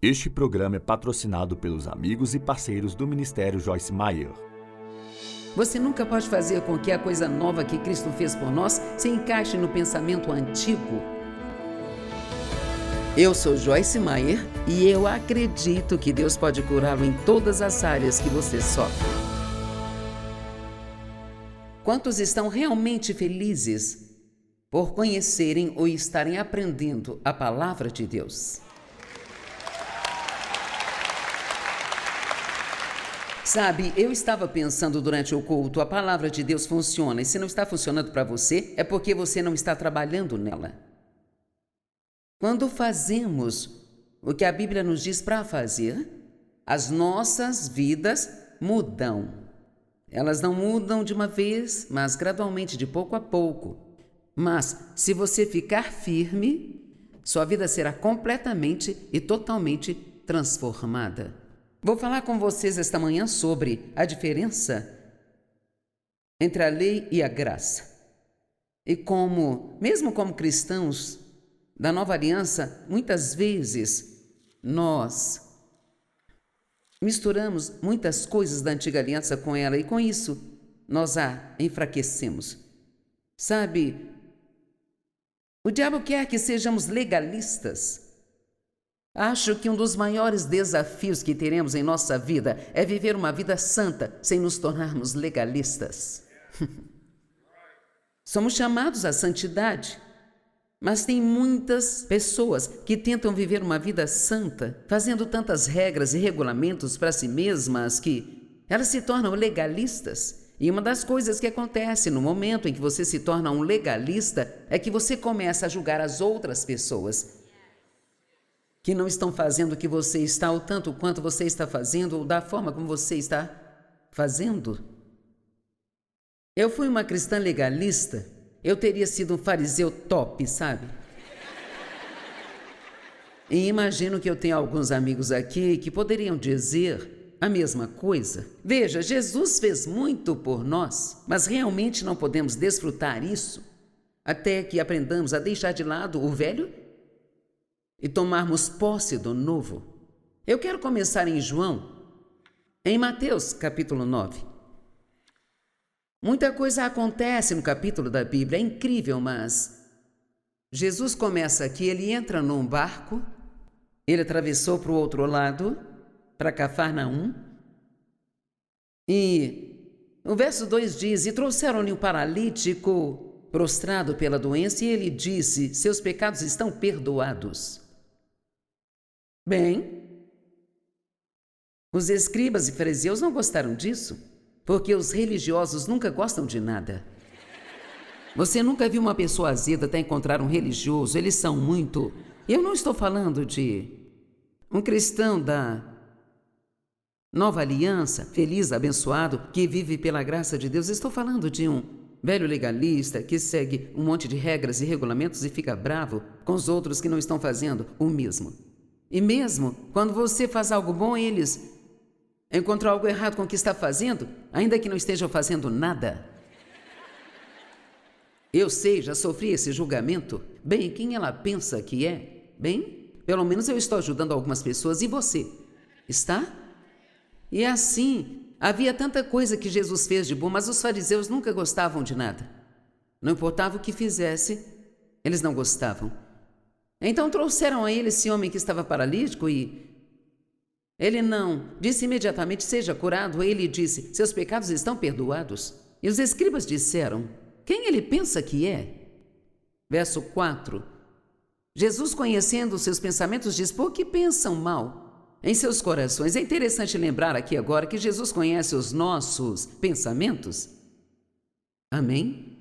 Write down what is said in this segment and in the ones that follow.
Este programa é patrocinado pelos amigos e parceiros do Ministério Joyce Meyer. Você nunca pode fazer com que a coisa nova que Cristo fez por nós se encaixe no pensamento antigo. Eu sou Joyce Meyer e eu acredito que Deus pode curá-lo em todas as áreas que você sofre. Quantos estão realmente felizes por conhecerem ou estarem aprendendo a palavra de Deus? Sabe, eu estava pensando durante o culto, a palavra de Deus funciona, e se não está funcionando para você, é porque você não está trabalhando nela. Quando fazemos o que a Bíblia nos diz para fazer, as nossas vidas mudam. Elas não mudam de uma vez, mas gradualmente, de pouco a pouco. Mas, se você ficar firme, sua vida será completamente e totalmente transformada. Vou falar com vocês esta manhã sobre a diferença entre a lei e a graça. E como, mesmo como cristãos da nova aliança, muitas vezes nós misturamos muitas coisas da antiga aliança com ela e com isso nós a enfraquecemos. Sabe, o diabo quer que sejamos legalistas. Acho que um dos maiores desafios que teremos em nossa vida é viver uma vida santa sem nos tornarmos legalistas. Somos chamados à santidade, mas tem muitas pessoas que tentam viver uma vida santa, fazendo tantas regras e regulamentos para si mesmas que elas se tornam legalistas. E uma das coisas que acontece no momento em que você se torna um legalista é que você começa a julgar as outras pessoas que não estão fazendo o que você está, ou tanto quanto você está fazendo, ou da forma como você está fazendo. Eu fui uma cristã legalista, eu teria sido um fariseu top, sabe? E imagino que eu tenho alguns amigos aqui que poderiam dizer a mesma coisa. Veja, Jesus fez muito por nós, mas realmente não podemos desfrutar isso até que aprendamos a deixar de lado o velho e tomarmos posse do novo. Eu quero começar em Mateus capítulo 9. Muita coisa acontece no capítulo da Bíblia, é incrível, mas Jesus começa aqui, ele entra num barco, ele atravessou para o outro lado, para Cafarnaum, e o verso 2 diz, e trouxeram-lhe um paralítico prostrado pela doença, e ele disse, seus pecados estão perdoados. Bem, os escribas e fariseus não gostaram disso, porque os religiosos nunca gostam de nada. Você nunca viu uma pessoa azeda até encontrar um religioso, eles são muito... Eu não estou falando de um cristão da nova aliança, feliz, abençoado, que vive pela graça de Deus. Estou falando de um velho legalista que segue um monte de regras e regulamentos e fica bravo com os outros que não estão fazendo o mesmo. E mesmo quando você faz algo bom, eles encontram algo errado com o que está fazendo, ainda que não estejam fazendo nada. Eu sei, já sofri esse julgamento. Bem, quem ela pensa que é? Bem, pelo menos eu estou ajudando algumas pessoas. E você? Está? E assim, havia tanta coisa que Jesus fez de bom, mas os fariseus nunca gostavam de nada. Não importava o que fizesse, eles não gostavam. Então trouxeram a ele esse homem que estava paralítico e ele não disse imediatamente, seja curado. Ele disse, seus pecados estão perdoados. E os escribas disseram, quem ele pensa que é? Verso 4, Jesus, conhecendo os seus pensamentos, diz, por que pensam mal em seus corações? É interessante lembrar aqui agora que Jesus conhece os nossos pensamentos. Amém?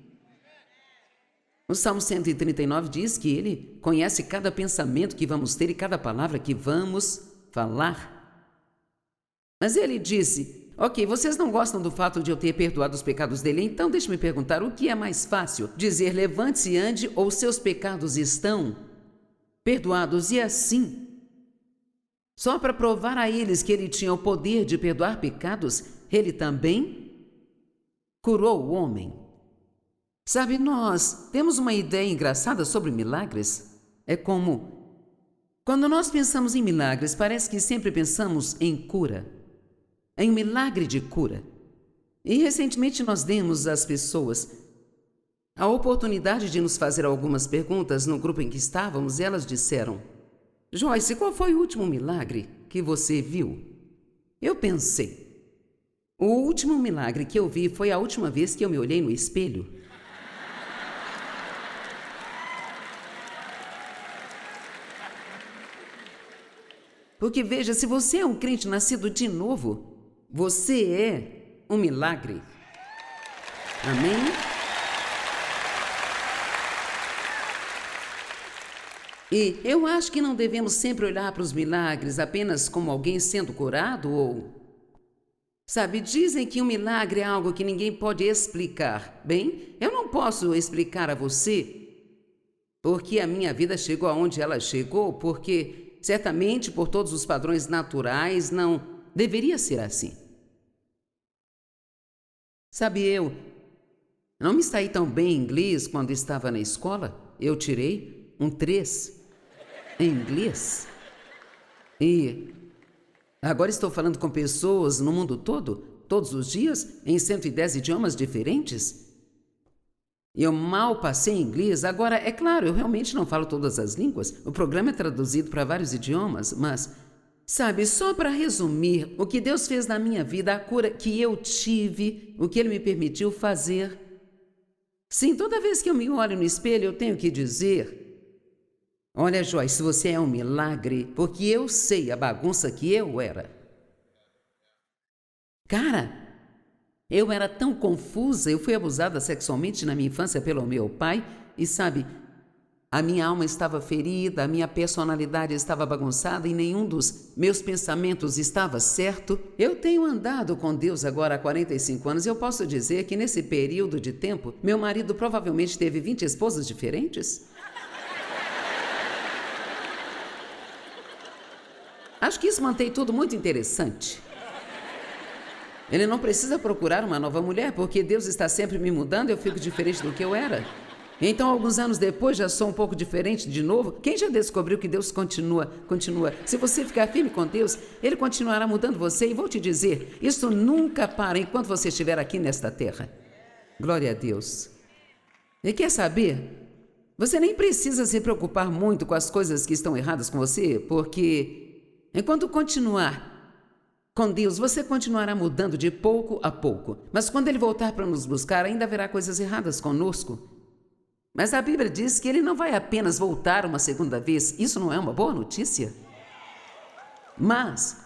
O Salmo 139 diz que ele conhece cada pensamento que vamos ter e cada palavra que vamos falar. Mas ele disse, ok, vocês não gostam do fato de eu ter perdoado os pecados dele, então deixe-me perguntar, o que é mais fácil? Dizer, levante-se e ande, ou seus pecados estão perdoados? E assim, só para provar a eles que ele tinha o poder de perdoar pecados, ele também curou o homem. Sabe, nós temos uma ideia engraçada sobre milagres. É como Quando nós pensamos em milagres, parece que sempre pensamos em cura, em um milagre de cura. E recentemente nós demos às pessoas a oportunidade de nos fazer algumas perguntas no grupo em que estávamos e elas disseram: Joyce, qual foi o último milagre que você viu? Eu pensei, o último milagre que eu vi foi a última vez que eu me olhei no espelho. Porque veja, se você é um crente nascido de novo, você é um milagre. Amém? E eu acho que não devemos sempre olhar para os milagres apenas como alguém sendo curado ou... Sabe, dizem que um milagre é algo que ninguém pode explicar. Bem, eu não posso explicar a você porque a minha vida chegou aonde ela chegou, porque certamente por todos os padrões naturais não deveria ser assim. Sabe, eu não me saí tão bem em inglês quando estava na escola. Eu tirei um 3 em inglês. E agora estou falando com pessoas no mundo todo, todos os dias, em 110 idiomas diferentes. Eu mal passei em inglês. Agora, é claro, eu realmente não falo todas as línguas. O programa é traduzido para vários idiomas, mas, sabe, só para resumir, o que Deus fez na minha vida, a cura que eu tive, o que Ele me permitiu fazer. Sim, toda vez que eu me olho no espelho, eu tenho que dizer: olha, Joyce, você é um milagre, porque eu sei a bagunça que eu era. Cara, eu era tão confusa, eu fui abusada sexualmente na minha infância pelo meu pai e, sabe, a minha alma estava ferida, a minha personalidade estava bagunçada e nenhum dos meus pensamentos estava certo. Eu tenho andado com Deus agora há 45 anos e eu posso dizer que nesse período de tempo, meu marido provavelmente teve 20 esposas diferentes. Acho que isso mantém tudo muito interessante. Ele não precisa procurar uma nova mulher, porque Deus está sempre me mudando e eu fico diferente do que eu era. Então, alguns anos depois, já sou um pouco diferente de novo. Quem já descobriu que Deus continua? Se você ficar firme com Deus, Ele continuará mudando você. E vou te dizer, isso nunca para enquanto você estiver aqui nesta terra. Glória a Deus. E quer saber? Você nem precisa se preocupar muito com as coisas que estão erradas com você, porque enquanto continuar com Deus, você continuará mudando de pouco a pouco. Mas quando Ele voltar para nos buscar, ainda haverá coisas erradas conosco. Mas a Bíblia diz que Ele não vai apenas voltar uma segunda vez. Isso não é uma boa notícia? Mas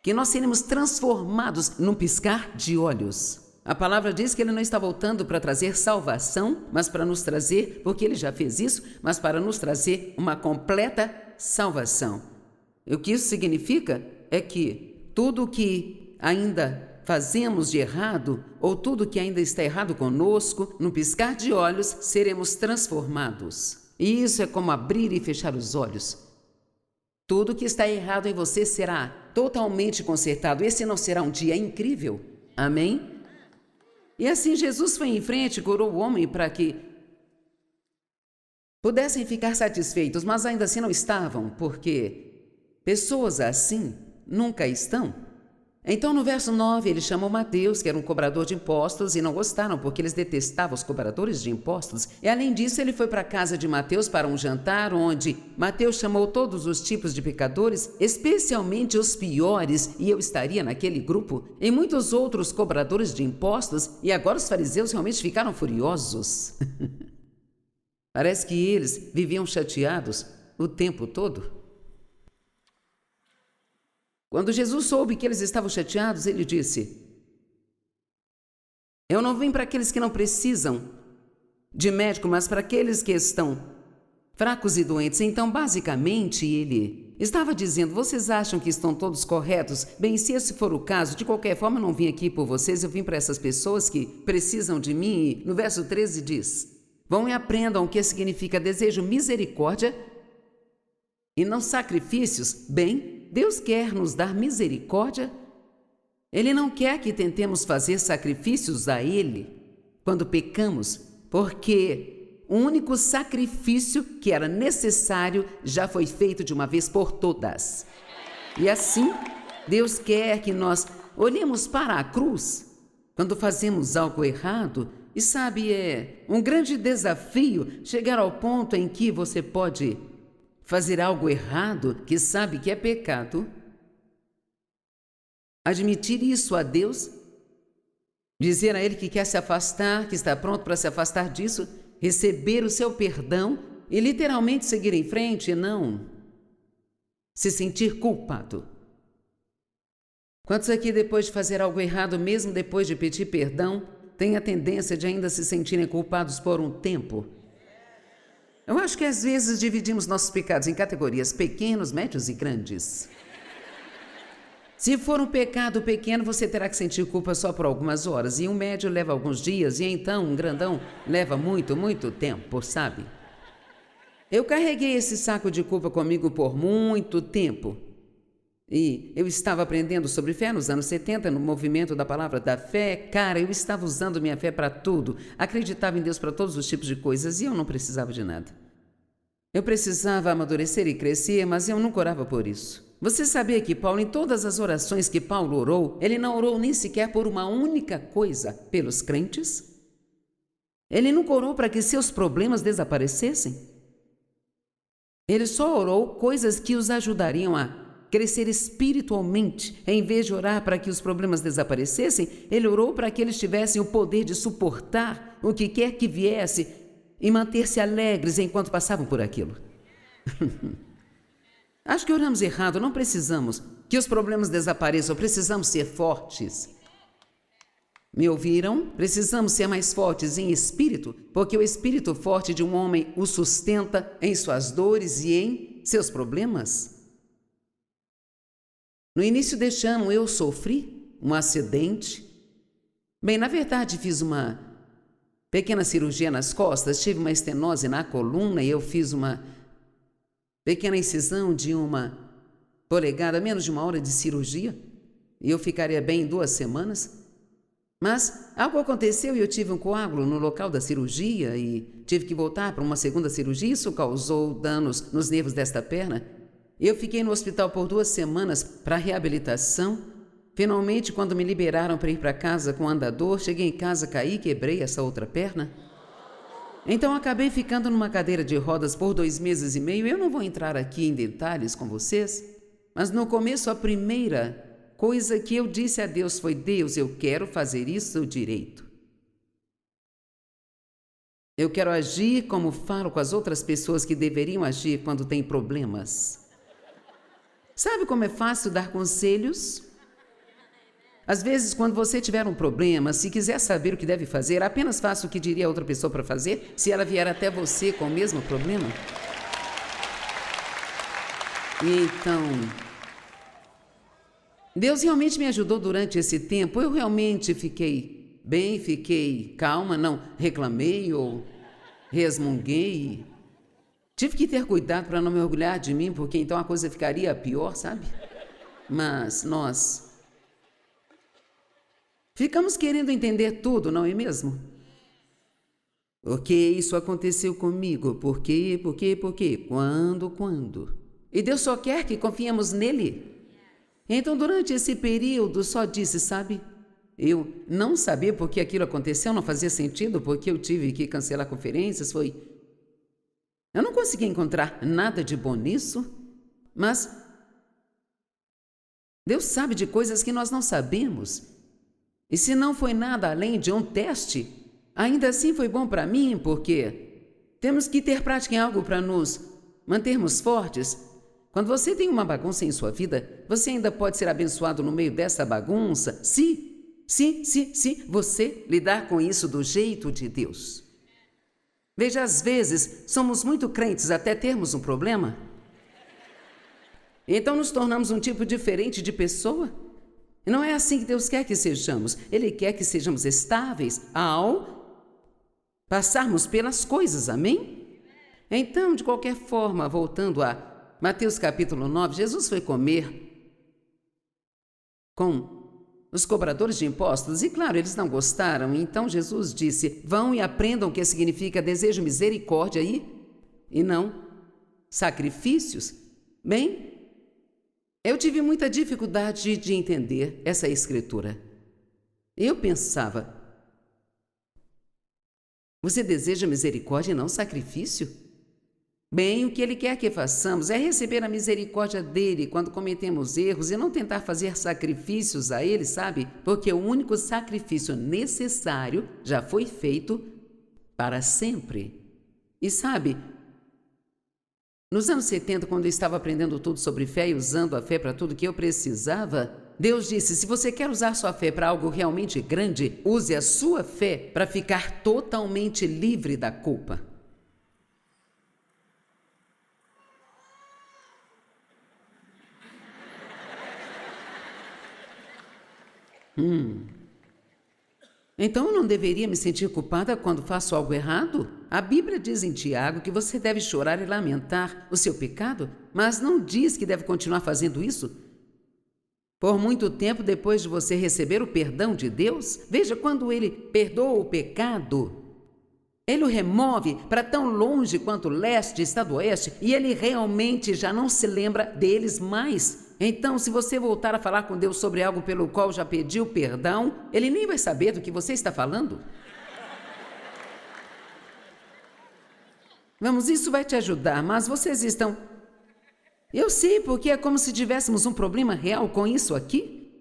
que nós seremos transformados num piscar de olhos. A palavra diz que Ele não está voltando para trazer salvação, mas para nos trazer, porque Ele já fez isso, mas para nos trazer uma completa salvação. E o que isso significa é que tudo o que ainda fazemos de errado, ou tudo que ainda está errado conosco, no piscar de olhos, seremos transformados. E isso é como abrir e fechar os olhos. Tudo que está errado em você será totalmente consertado. Esse não será um dia incrível. Amém? E assim Jesus foi em frente e curou o homem para que pudessem ficar satisfeitos, mas ainda assim não estavam, porque pessoas assim nunca estão. Então, no verso 9, ele chamou Mateus, que era um cobrador de impostos, e não gostaram, porque eles detestavam os cobradores de impostos. E, além disso, ele foi para a casa de Mateus para um jantar, onde Mateus chamou todos os tipos de pecadores, especialmente os piores, e eu estaria naquele grupo, e muitos outros cobradores de impostos, e agora os fariseus realmente ficaram furiosos. Parece que eles viviam chateados o tempo todo. Quando Jesus soube que eles estavam chateados, ele disse: eu não vim para aqueles que não precisam de médico, mas para aqueles que estão fracos e doentes. Então, basicamente, ele estava dizendo: vocês acham que estão todos corretos? Bem, se esse for o caso, de qualquer forma, eu não vim aqui por vocês, eu vim para essas pessoas que precisam de mim. E no verso 13 diz: vão e aprendam o que significa desejo misericórdia e não sacrifícios. Bem, Deus quer nos dar misericórdia. Ele não quer que tentemos fazer sacrifícios a Ele quando pecamos, porque o único sacrifício que era necessário já foi feito de uma vez por todas. E assim, Deus quer que nós olhemos para a cruz quando fazemos algo errado. E sabe, é um grande desafio chegar ao ponto em que você pode fazer algo errado que sabe que é pecado, admitir isso a Deus, dizer a Ele que quer se afastar, que está pronto para se afastar disso, receber o seu perdão e literalmente seguir em frente e não se sentir culpado. Quantos aqui, depois de fazer algo errado, mesmo depois de pedir perdão, têm a tendência de ainda se sentirem culpados por um tempo? Eu acho que às vezes dividimos nossos pecados em categorias pequenos, médios e grandes. Se for um pecado pequeno, você terá que sentir culpa só por algumas horas, e um médio leva alguns dias, e então um grandão leva muito, muito tempo, sabe? Eu carreguei esse saco de culpa comigo por muito tempo. E eu estava aprendendo sobre fé nos anos 70, no movimento da palavra da fé. Cara, eu estava usando minha fé para tudo. Acreditava em Deus para todos os tipos de coisas e eu não precisava de nada. Eu precisava amadurecer e crescer, mas eu nunca orava por isso. Você sabia que Paulo, em todas as orações que Paulo orou, ele não orou nem sequer por uma única coisa, pelos crentes? Ele nunca orou para que seus problemas desaparecessem? Ele só orou coisas que os ajudariam a crescer espiritualmente. Em vez de orar para que os problemas desaparecessem, ele orou para que eles tivessem o poder de suportar o que quer que viesse e manter-se alegres enquanto passavam por aquilo. Acho que oramos errado. Não precisamos que os problemas desapareçam, precisamos ser fortes. Me ouviram? Precisamos ser mais fortes em espírito, porque o espírito forte de um homem o sustenta em suas dores e em seus problemas. No início deste ano eu sofri um acidente. Bem, na verdade fiz uma pequena cirurgia nas costas, tive uma estenose na coluna e eu fiz uma pequena incisão de 1 polegada, menos de 1 hora de cirurgia, e eu ficaria bem em 2 semanas. Mas algo aconteceu e eu tive um coágulo no local da cirurgia e tive que voltar para uma segunda cirurgia. Isso causou danos nos nervos desta perna. Eu fiquei no hospital por 2 semanas para reabilitação. Finalmente, quando me liberaram para ir para casa com o andador, cheguei em casa, caí e quebrei essa outra perna. Então, acabei ficando numa cadeira de rodas por 2 meses e meio. Eu não vou entrar aqui em detalhes com vocês, mas no começo, a primeira coisa que eu disse a Deus foi: Deus, eu quero fazer isso direito. Eu quero agir como falo com as outras pessoas que deveriam agir quando têm problemas. Sabe como é fácil dar conselhos? Às vezes, quando você tiver um problema, se quiser saber o que deve fazer, apenas faça o que diria a outra pessoa para fazer, se ela vier até você com o mesmo problema. E então, Deus realmente me ajudou durante esse tempo. Eu realmente fiquei bem, fiquei calma, não reclamei ou resmunguei. Tive que ter cuidado para não me orgulhar de mim, porque então a coisa ficaria pior, sabe? Mas nós ficamos querendo entender tudo, não é mesmo? Por que isso aconteceu comigo? Por quê? Quando? E Deus só quer que confiemos nele. Então, durante esse período, só disse, sabe? Eu não sabia por que aquilo aconteceu, não fazia sentido, porque eu tive que cancelar conferências, eu não consegui encontrar nada de bom nisso, mas Deus sabe de coisas que nós não sabemos. E se não foi nada além de um teste, ainda assim foi bom para mim, porque temos que ter prática em algo para nos mantermos fortes. Quando você tem uma bagunça em sua vida, você ainda pode ser abençoado no meio dessa bagunça, se você lidar com isso do jeito de Deus. Veja, às vezes, somos muito crentes até termos um problema. Então nos tornamos um tipo diferente de pessoa. E não é assim que Deus quer que sejamos. Ele quer que sejamos estáveis ao passarmos pelas coisas, amém? Então, de qualquer forma, voltando a Mateus capítulo 9, Jesus foi comer com os cobradores de impostos, e claro, eles não gostaram. Então Jesus disse: vão e aprendam o que significa desejo misericórdia e não sacrifícios. Bem, eu tive muita dificuldade de entender essa escritura. Eu pensava: você deseja misericórdia e não sacrifício? Bem, o que ele quer que façamos é receber a misericórdia dele quando cometemos erros e não tentar fazer sacrifícios a ele, sabe? Porque o único sacrifício necessário já foi feito para sempre. E sabe, nos anos 70, quando eu estava aprendendo tudo sobre fé e usando a fé para tudo que eu precisava, Deus disse: se você quer usar sua fé para algo realmente grande, use a sua fé para ficar totalmente livre da culpa. Então eu não deveria me sentir culpada quando faço algo errado? A Bíblia diz em Tiago que você deve chorar e lamentar o seu pecado, mas não diz que deve continuar fazendo isso por muito tempo depois de você receber o perdão de Deus. Veja, quando ele perdoa o pecado, ele o remove para tão longe quanto o leste está do oeste e ele realmente já não se lembra deles mais. Então, se você voltar a falar com Deus sobre algo pelo qual já pediu perdão, ele nem vai saber do que você está falando. Vamos, isso vai te ajudar, mas vocês estão... Eu sei, porque é como se tivéssemos um problema real com isso aqui.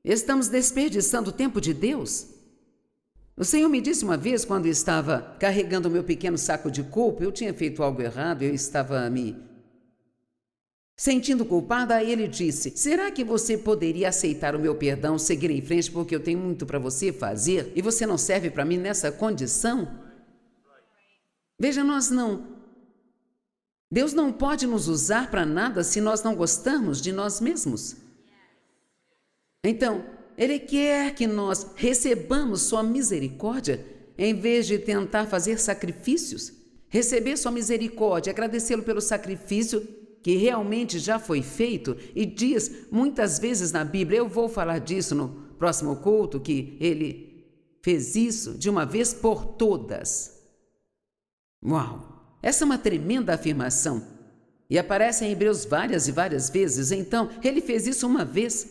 Estamos desperdiçando o tempo de Deus. O Senhor me disse uma vez, quando estava carregando o meu pequeno saco de culpa, eu tinha feito algo errado, eu estava me sentindo culpada. Aí ele disse: será que você poderia aceitar o meu perdão, seguir em frente, porque eu tenho muito para você fazer e você não serve para mim nessa condição? Veja, Deus não pode nos usar para nada se nós não gostamos de nós mesmos. Então, Ele quer que nós recebamos sua misericórdia, em vez de tentar fazer sacrifícios. Receber sua misericórdia, agradecê-lo pelo sacrifício que realmente já foi feito, e diz muitas vezes na Bíblia, eu vou falar disso no próximo culto, que ele fez isso de uma vez por todas. Uau! Essa é uma tremenda afirmação, e aparece em Hebreus várias e várias vezes. Então, ele fez isso uma vez.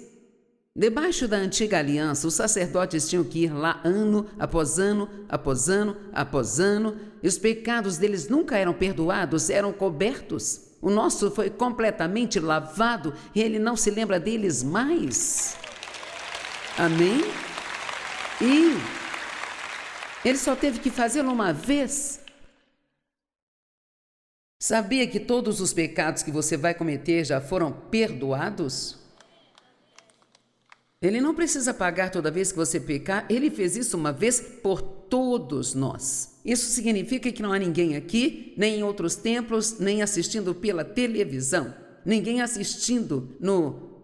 Debaixo da antiga aliança, os sacerdotes tinham que ir lá ano após ano, após ano, após ano, e os pecados deles nunca eram perdoados, eram cobertos. O nosso foi completamente lavado e ele não se lembra deles mais. Amém? E ele só teve que fazê-lo uma vez. Sabia que todos os pecados que você vai cometer já foram perdoados? Ele não precisa pagar toda vez que você pecar, ele fez isso uma vez por todos nós. Isso significa que não há ninguém aqui, nem em outros templos, nem assistindo pela televisão, ninguém assistindo no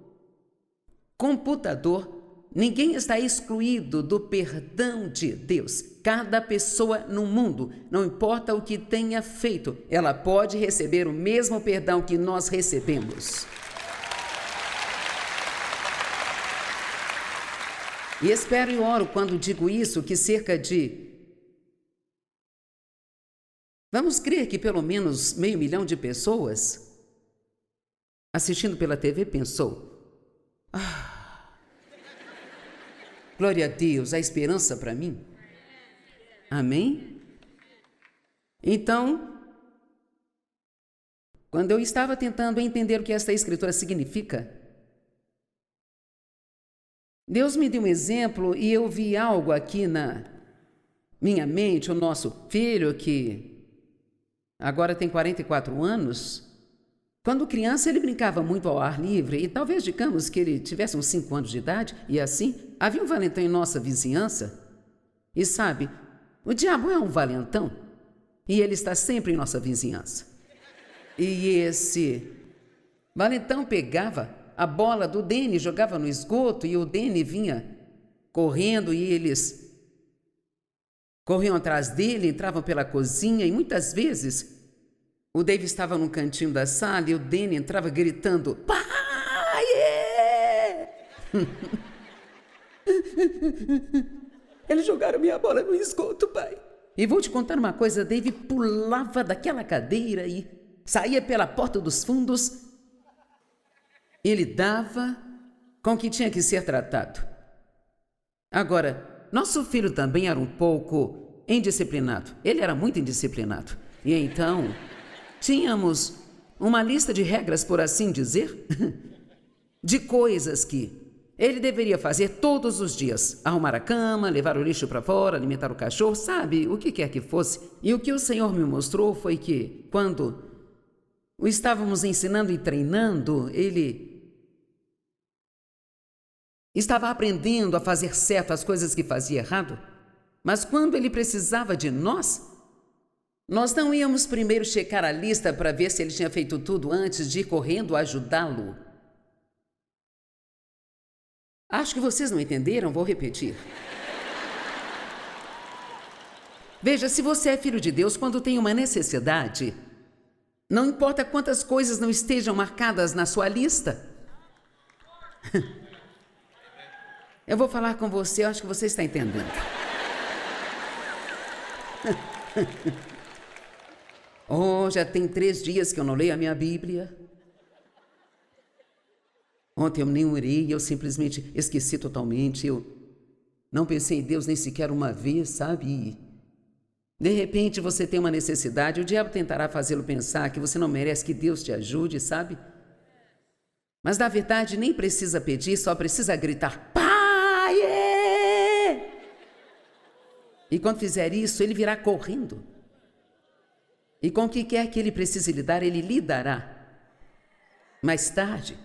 computador, ninguém está excluído do perdão de Deus. Cada pessoa no mundo, não importa o que tenha feito, ela pode receber o mesmo perdão que nós recebemos. E espero e oro quando digo isso, que cerca de... Vamos crer que pelo menos 500 mil de pessoas assistindo pela TV pensou: glória a Deus, há esperança para mim. Amém? Então, quando eu estava tentando entender o que esta escritura significa, Deus me deu um exemplo e eu vi algo aqui na minha mente. O nosso filho, que agora tem 44 anos, quando criança ele brincava muito ao ar livre e talvez digamos que ele tivesse uns 5 anos de idade, e assim, havia um valentão em nossa vizinhança. E sabe, o diabo é um valentão e ele está sempre em nossa vizinhança. E esse valentão pegava a bola do Dene, jogava no esgoto e o Dene vinha correndo e eles corriam atrás dele, entravam pela cozinha e muitas vezes o Dave estava num cantinho da sala e o Dene entrava gritando: pai! Eles jogaram minha bola no esgoto, pai. E vou te contar uma coisa, Dave pulava daquela cadeira e saía pela porta dos fundos. Ele dava com o que tinha que ser tratado. Agora, nosso filho também era um pouco indisciplinado. Ele era muito indisciplinado. E então, tínhamos uma lista de regras, por assim dizer, de coisas que ele deveria fazer todos os dias. Arrumar a cama, levar o lixo para fora, alimentar o cachorro, sabe? O que quer que fosse. E o que o Senhor me mostrou foi que, quando o estávamos ensinando e treinando, ele estava aprendendo a fazer certo as coisas que fazia errado. Mas quando ele precisava de nós não íamos primeiro checar a lista para ver se ele tinha feito tudo antes de ir correndo ajudá-lo. Acho que vocês não entenderam, vou repetir. Veja, se você é filho de Deus, quando tem uma necessidade, não importa quantas coisas não estejam marcadas na sua lista. Eu vou falar com você, eu acho que você está entendendo. Oh, já tem 3 dias que eu não leio a minha Bíblia. Ontem eu nem orei, eu simplesmente esqueci totalmente. Eu não pensei em Deus nem sequer uma vez, sabe? E de repente você tem uma necessidade, o diabo tentará fazê-lo pensar que você não merece que Deus te ajude, sabe? Mas na verdade nem precisa pedir, só precisa gritar, Pai! E quando fizer isso, ele virá correndo. E com o que quer que ele precise lidar, ele lhe dará. Mais tarde.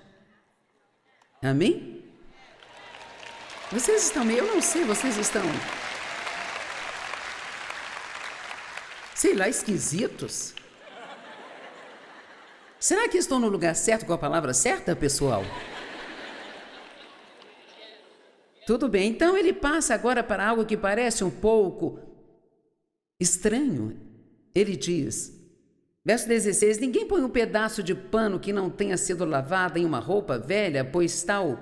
Amém? Vocês estão meio, eu não sei, vocês estão, sei lá, esquisitos. Será que estou no lugar certo com a palavra certa, pessoal? Tudo bem, então ele passa agora para algo que parece um pouco estranho. Ele diz, verso 16, ninguém põe um pedaço de pano que não tenha sido lavado em uma roupa velha, pois tal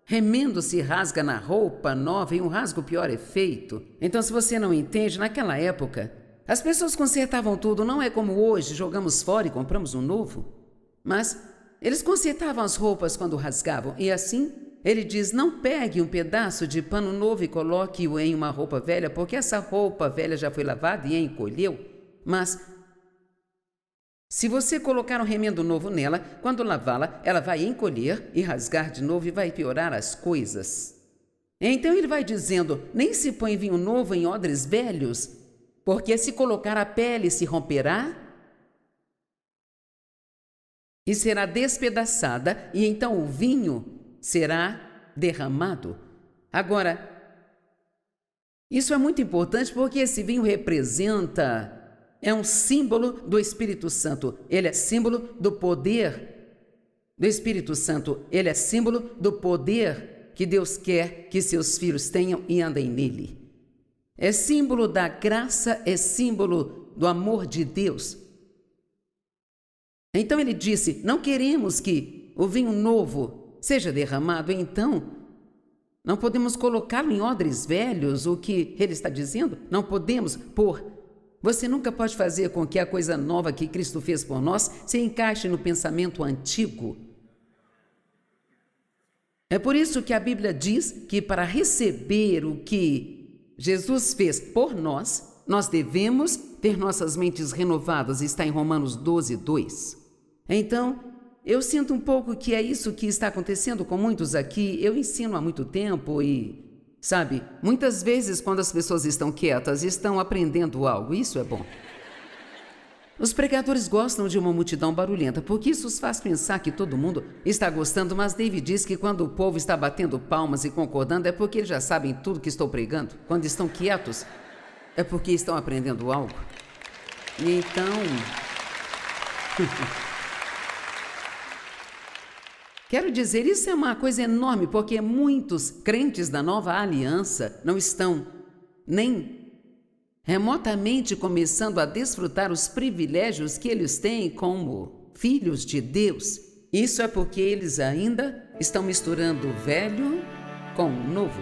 remendo se rasga na roupa nova e um rasgo pior é feito. Então, se você não entende, naquela época, as pessoas consertavam tudo, não é como hoje, jogamos fora e compramos um novo. Mas eles consertavam as roupas quando rasgavam, e assim, ele diz, não pegue um pedaço de pano novo e coloque-o em uma roupa velha, porque essa roupa velha já foi lavada e encolheu. Mas se você colocar um remendo novo nela, quando lavá-la, ela vai encolher e rasgar de novo e vai piorar as coisas. Então ele vai dizendo, nem se põe vinho novo em odres velhos, porque se colocar a pele se romperá e será despedaçada, e então o vinho será derramado. Agora, isso é muito importante porque esse vinho representa... é um símbolo do Espírito Santo. Ele é símbolo do poder do Espírito Santo. Ele é símbolo do poder que Deus quer que seus filhos tenham e andem nele. É símbolo da graça, é símbolo do amor de Deus. Então ele disse, não queremos que o vinho novo seja derramado, então não podemos colocá-lo em odres velhos, o que ele está dizendo? Não podemos pôr. Você nunca pode fazer com que a coisa nova que Cristo fez por nós se encaixe no pensamento antigo. É por isso que a Bíblia diz que para receber o que Jesus fez por nós, nós devemos ter nossas mentes renovadas, está em Romanos 12, 2. Então, eu sinto um pouco que é isso que está acontecendo com muitos aqui. Eu ensino há muito tempo e... sabe, muitas vezes quando as pessoas estão quietas, estão aprendendo algo, isso é bom. Os pregadores gostam de uma multidão barulhenta, porque isso os faz pensar que todo mundo está gostando, mas David diz que quando o povo está batendo palmas e concordando, é porque eles já sabem tudo que estou pregando. Quando estão quietos, é porque estão aprendendo algo. E então... quero dizer, isso é uma coisa enorme, porque muitos crentes da nova aliança não estão nem remotamente começando a desfrutar os privilégios que eles têm como filhos de Deus. Isso é porque eles ainda estão misturando o velho com um novo